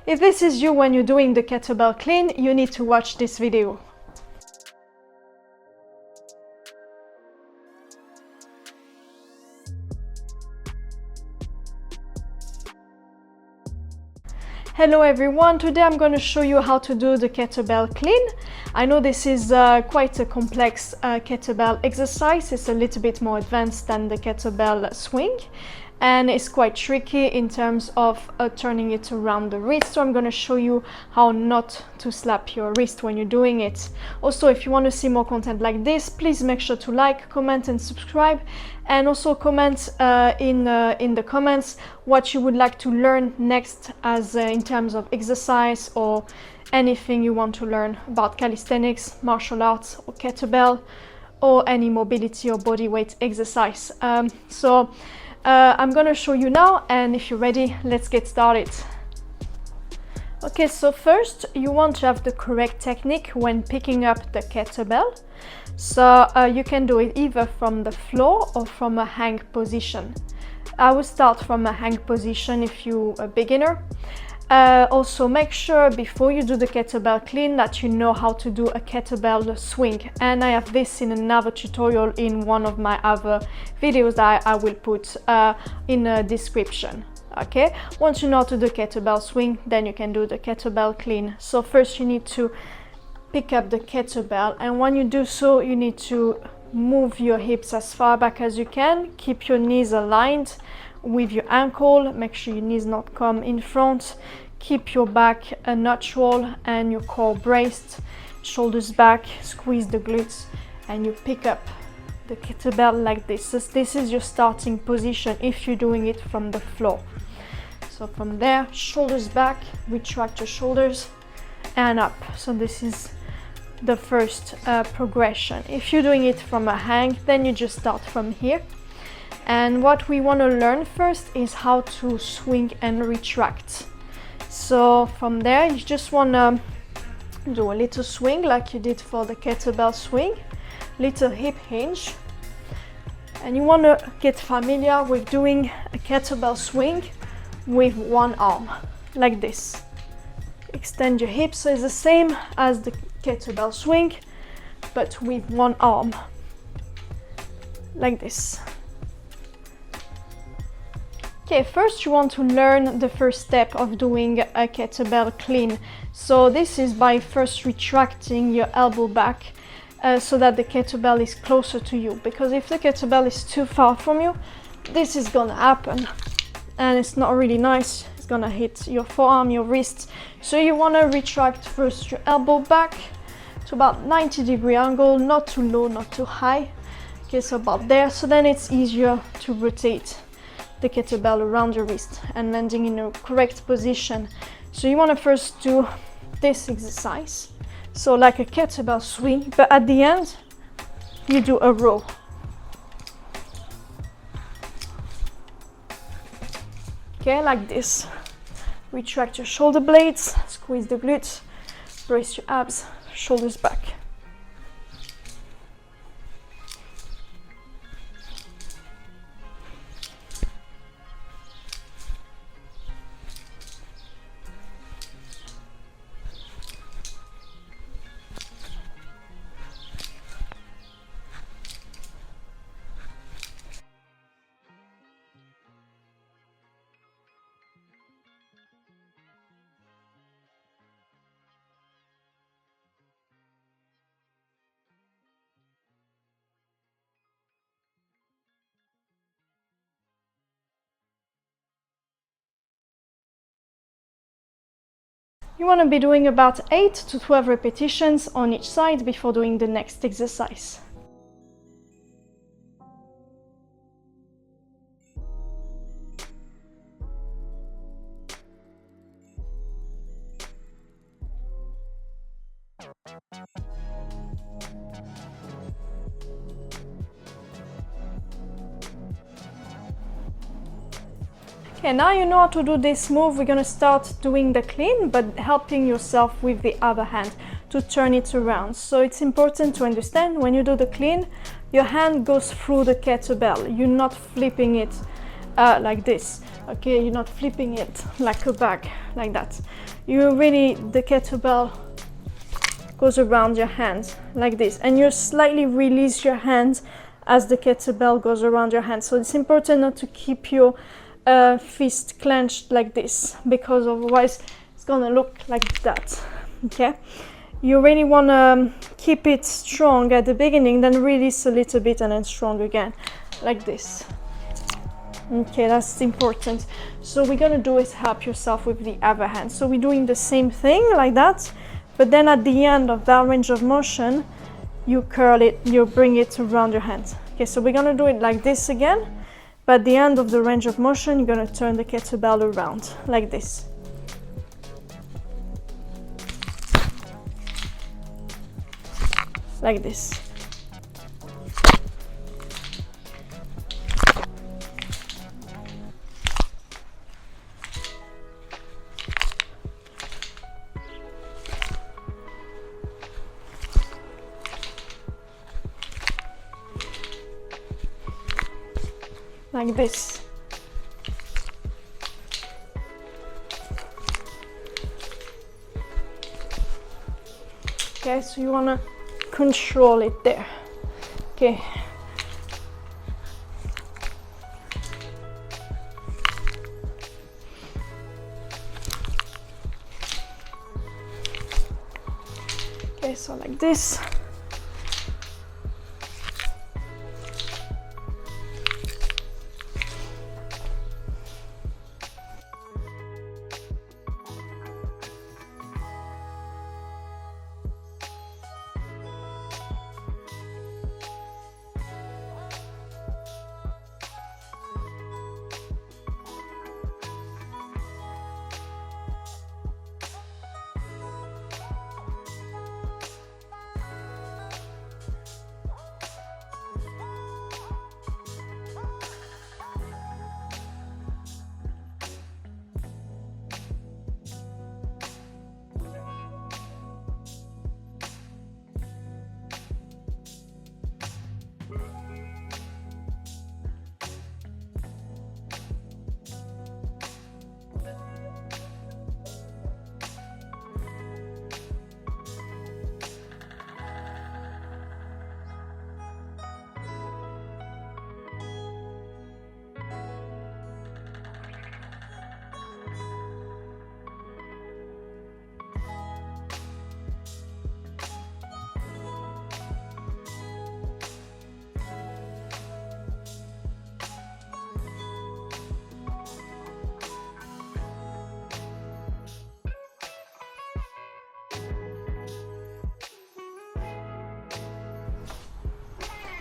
If this is you when you're doing the kettlebell clean, you need to watch this video. Hello everyone, today I'm going to show you how to do the kettlebell clean. I know this is quite a complex kettlebell exercise. It's a little bit more advanced than the kettlebell swing, and it's quite tricky in terms of turning it around the wrist. So I'm going to show you how not to slap your wrist when you're doing it. Also, if you want to see more content like this, please make sure to like, comment and subscribe, and also comment in the comments what you would like to learn next as in terms of exercise or anything you want to learn about calisthenics, martial arts or kettlebell or any mobility or body weight exercise. I'm gonna show you now, and if you're ready, let's get started. Okay, so first you want to have the correct technique when picking up the kettlebell. So you can do it either from the floor or from a hang position. I will start from a hang position if you're a beginner. Also make sure before you do the kettlebell clean that you know how to do a kettlebell swing, and I have this in another tutorial in one of my other videos that I will put in the description. Okay, once you know how to do kettlebell swing, then you can do the kettlebell clean. So first you need to pick up the kettlebell, and when you do so you need to move your hips as far back as you can. Keep your knees aligned with your ankle, make sure your knees not come in front. Keep your back neutral and your core braced, shoulders back, squeeze the glutes, and you pick up the kettlebell like this. This is your starting position if you're doing it from the floor. So from there, shoulders back, retract your shoulders and up. So this is the first progression. If you're doing it from a hang, then you just start from here. And what we want to learn first is how to swing and retract. So from there, you just want to do a little swing like you did for the kettlebell swing, little hip hinge. And you want to get familiar with doing a kettlebell swing with one arm, like this. Extend your hips, so it's the same as the kettlebell swing, but with one arm, like this. Okay, first you want to learn the first step of doing a kettlebell clean. So this is by first retracting your elbow back so that the kettlebell is closer to you, because if the kettlebell is too far from you, this is gonna happen and it's not really nice. It's gonna hit your forearm, your wrist. So you want to retract first your elbow back to about 90-degree angle, not too low, not too high. Okay, so about there. So then it's easier to rotate the kettlebell around your wrist and landing in a correct position. So you want to first do this exercise, so like a kettlebell swing, but at the end you do a row. Okay, like this. Retract your shoulder blades, squeeze the glutes, brace your abs, shoulders back. You want to be doing about 8 to 12 repetitions on each side before doing the next exercise. Okay, now you know how to do this move. We're going to start doing the clean, but helping yourself with the other hand to turn it around. So it's important to understand when you do the clean, your hand goes through the kettlebell. You're not flipping it like this. Okay, you're not flipping it like a bag, like that. You really, the kettlebell goes around your hands like this, and you slightly release your hands as the kettlebell goes around your hands. So it's important not to keep your fist clenched like this, because otherwise it's gonna look like that. Okay, you really want to keep it strong at the beginning, then release a little bit and then strong again, like this. Okay, that's important. So we're gonna do is help yourself with the other hand. So we're doing the same thing like that, but then at the end of that range of motion, you curl it, you bring it around your hands. Okay, so we're gonna do it like this again, but at the end of the range of motion, you're gonna turn the kettlebell around like this. Like this. Like this. Okay, so you want to control it there. Okay. Okay, so like this.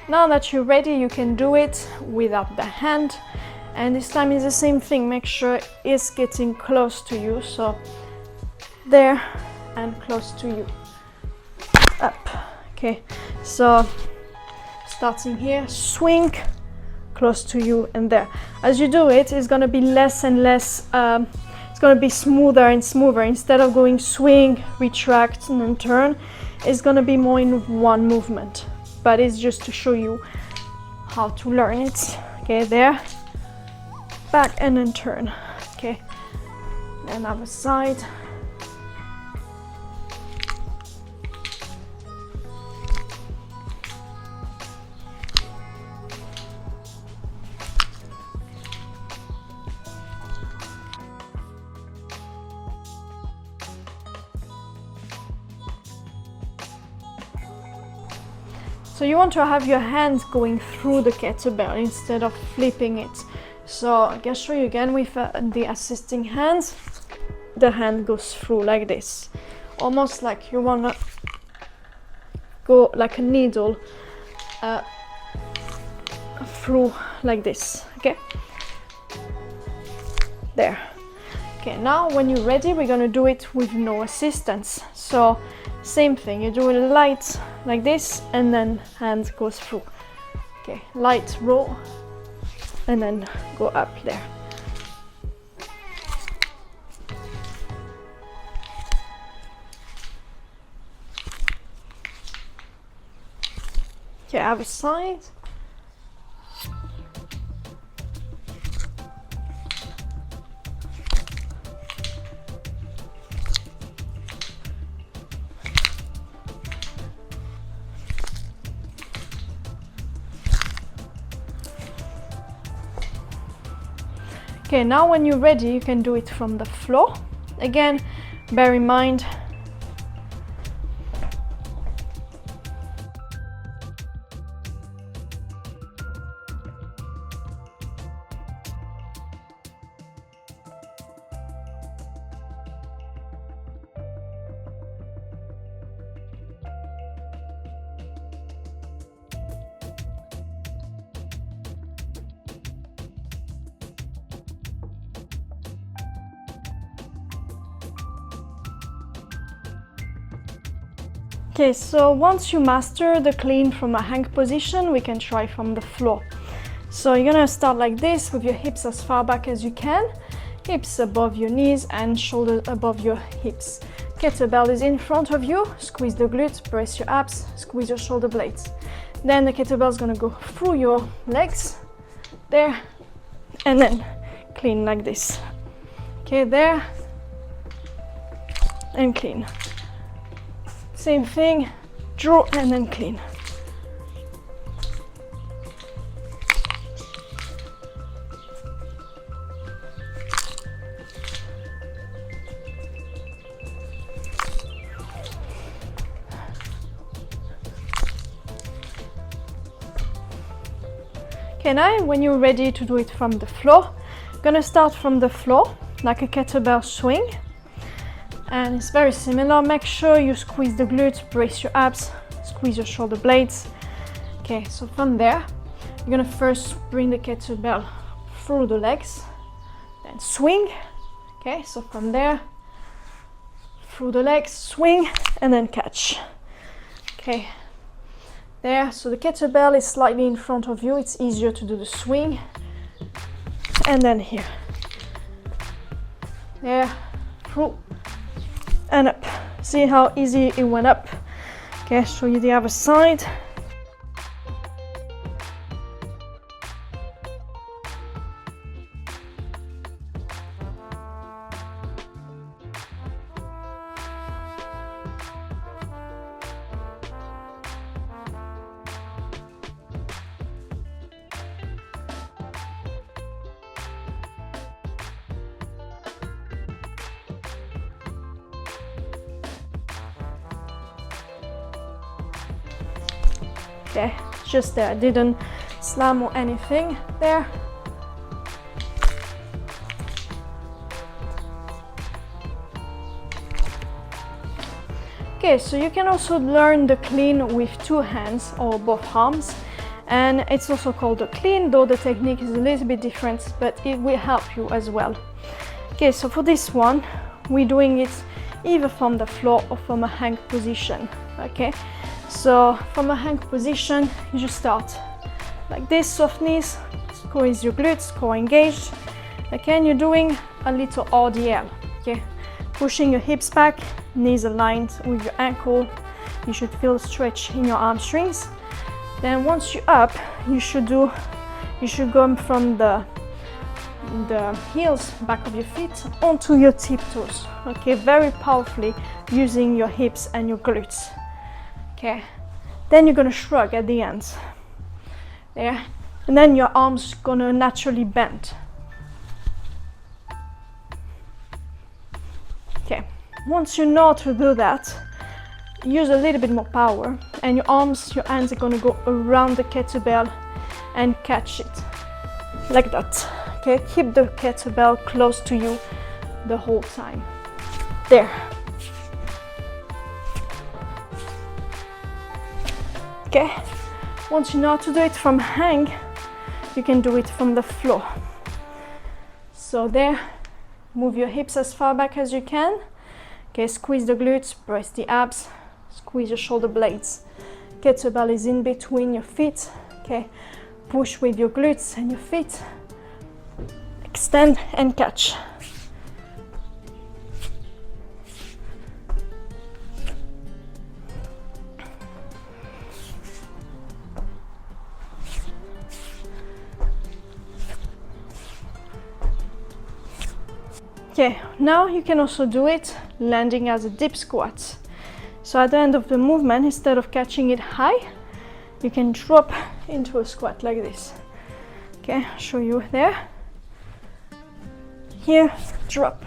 Now that you're ready, you can do it without the hand, and this time is the same thing. Make sure it's getting close to you, so there and close to you, up. Okay, so starting here, swing, close to you and there. As you do it, it's going to be less and less, it's going to be smoother and smoother. Instead of going swing, retract and then turn, it's going to be more in one movement. But it's just to show you how to learn it. Okay, there, back and then turn. Okay, and other side. So you want to have your hands going through the kettlebell instead of flipping it. So I can show you again with the assisting hands. The hand goes through like this, almost like you want to go like a needle through like this. Okay, there. Okay, now when you're ready, we're gonna do it with no assistance. So same thing, you do it light like this, and then hand goes through. Okay, light roll, and then go up there. Okay, other side. Okay, now when you're ready, you can do it from the floor. Again, bear in mind, okay, so once you master the clean from a hang position, we can try from the floor. So you're gonna start like this with your hips as far back as you can, hips above your knees and shoulders above your hips. Kettlebell is in front of you, squeeze the glutes, brace your abs, squeeze your shoulder blades. Then the kettlebell is gonna go through your legs, there, and then clean like this. Okay, there, and clean. Same thing, draw and then clean. Okay, now when you're ready to do it from the floor, gonna start from the floor like a kettlebell swing. And it's very similar. Make sure you squeeze the glutes, brace your abs, squeeze your shoulder blades. Okay, so from there, you're gonna first bring the kettlebell through the legs, then swing. Okay, so from there, through the legs, swing, and then catch. Okay, there, so the kettlebell is slightly in front of you. It's easier to do the swing. And then here. There, through, and up. See how easy it went up? Okay, show you the other side. Okay, just there, I didn't slam or anything there. Okay, so you can also learn the clean with two hands or both arms, and it's also called the clean, though the technique is a little bit different, but it will help you as well. Okay, so for this one, we're doing it either from the floor or from a hang position. Okay, so from a hang position, you just start like this, soft knees, squeeze your glutes, core engaged. Again, you're doing a little RDL. Okay, pushing your hips back, knees aligned with your ankle. You should feel a stretch in your hamstrings. Then once you're up, you should go from the heels, back of your feet, onto your tiptoes. Okay, very powerfully using your hips and your glutes. Okay, then you're gonna shrug at the end. There, and then your arms gonna naturally bend. Okay, once you know how to do that, use a little bit more power, and your hands are gonna go around the kettlebell and catch it like that. Okay, keep the kettlebell close to you the whole time. There. Okay, once you know how to do it from hang, you can do it from the floor. So there, move your hips as far back as you can. Okay, squeeze the glutes, press the abs, squeeze your shoulder blades. Kettlebell is in between your feet. Okay, push with your glutes and your feet. Extend and catch. Okay, now you can also do it landing as a dip squat. So at the end of the movement, instead of catching it high, you can drop into a squat like this. Okay, I'll show you there. here, drop.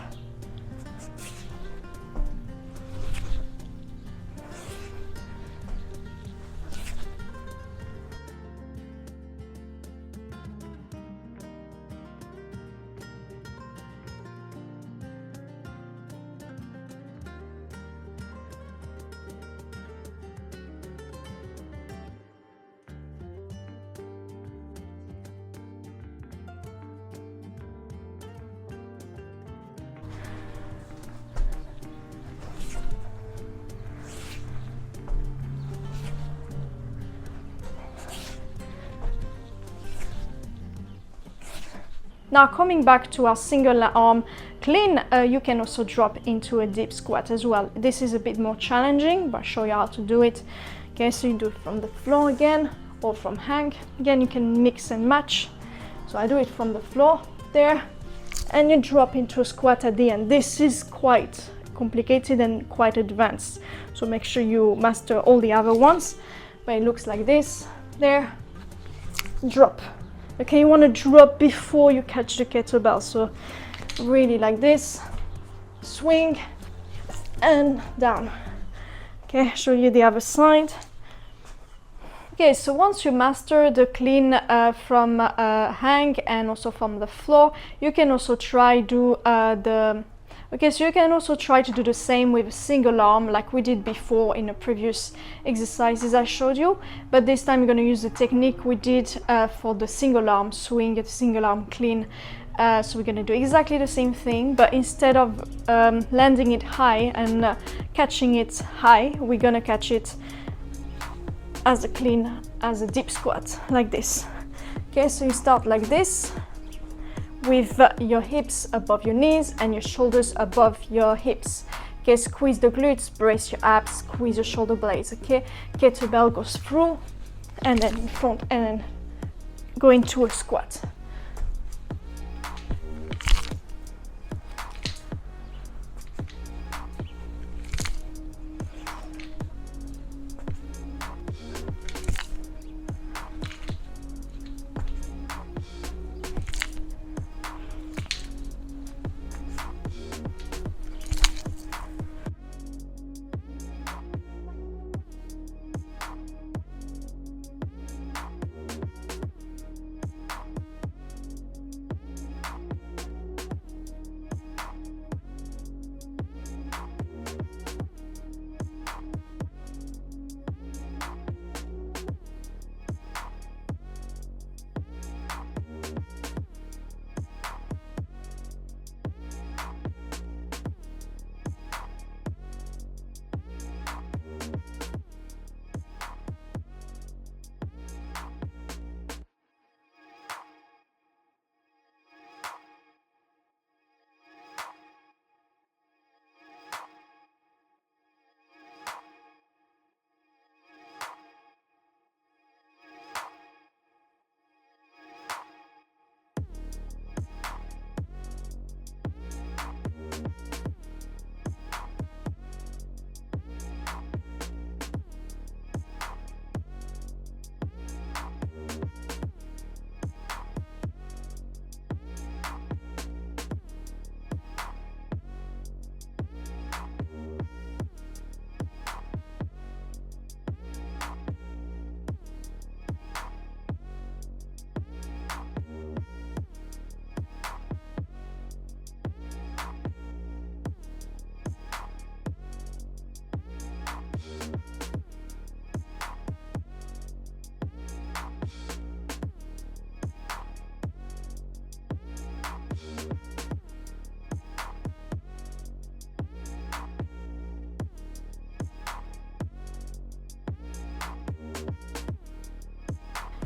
Now coming back to our single arm clean, you can also drop into a deep squat as well. This is a bit more challenging, but I'll show you how to do it. Okay, so you do it from the floor again, or from hang. Again, you can mix and match. So I do it from the floor there, and you drop into a squat at the end. This is quite complicated and quite advanced, so make sure you master all the other ones. But it looks like this, there, drop. Okay, you want to drop before you catch the kettlebell, so really like this, swing and down. Okay, show you the other side. Okay, so once you master the clean from hang and also from the floor, you can also try do so you can also try to do the same with a single arm like we did before in the previous exercises I showed you, but this time you're going to use the technique we did for the single arm swing, the single arm clean. So we're going to do exactly the same thing, but instead of landing it high and catching it high, we're going to catch it as a clean, as a deep squat, like this. Okay, so you start like this, with your hips above your knees and your shoulders above your hips. Okay, squeeze the glutes, brace your abs, squeeze your shoulder blades. Okay, kettlebell goes through and then in front and then go into a squat.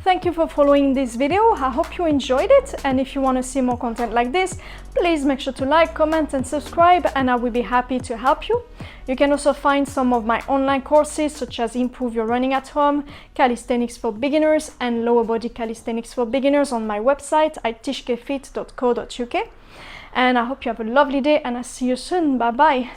Thank you for following this video. I hope you enjoyed it, and if you want to see more content like this, please make sure to like, comment and subscribe, and I will be happy to help you. You can also find some of my online courses such as Improve Your Running at Home, Calisthenics for Beginners and Lower Body Calisthenics for Beginners on my website at tishkefit.co.uk. And I hope you have a lovely day and I'll see you soon. Bye bye.